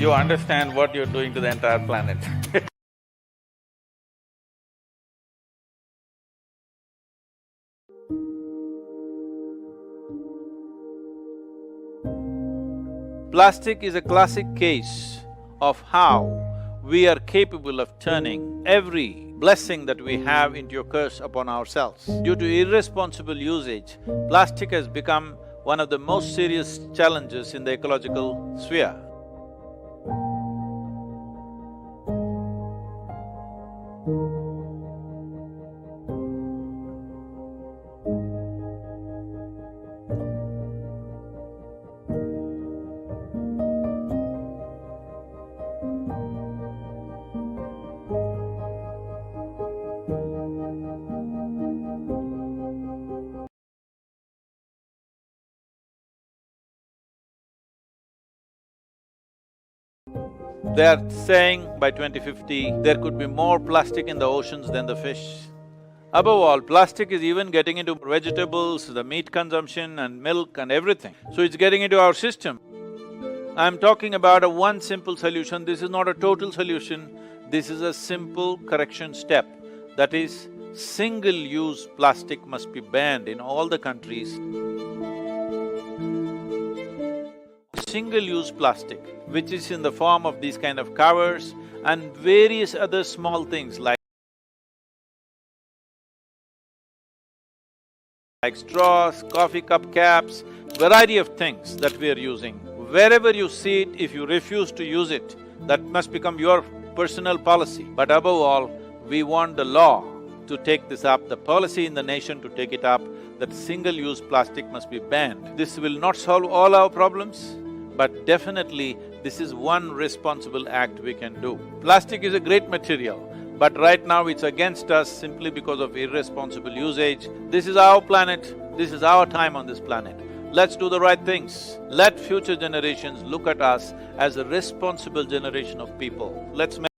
you understand what you're doing to the entire planet. Plastic is a classic case of how we are capable of turning every blessing that we have into a curse upon ourselves. Due to irresponsible usage, plastic has become one of the most serious challenges in the ecological sphere. They are saying by 2050, there could be more plastic in the oceans than the fish. Above all, plastic is even getting into vegetables, the meat consumption and milk and everything. So it's getting into our system. I'm talking about a one simple solution. This is not a total solution, this is a simple correction step. That is, single-use plastic must be banned in all the countries. Single-use plastic, which is in the form of these kind of covers and various other small things like straws, coffee cup caps, variety of things that we are using. Wherever you see it, if you refuse to use it, that must become your personal policy. But above all, we want the law to take this up, the policy in the nation to take it up, that single-use plastic must be banned. This will not solve all our problems, but definitely this is one responsible act we can do. Plastic is a great material, but right now it's against us simply because of irresponsible usage. This is our planet, this is our time on this planet. Let's do the right things. Let future generations look at us as a responsible generation of people. Let's make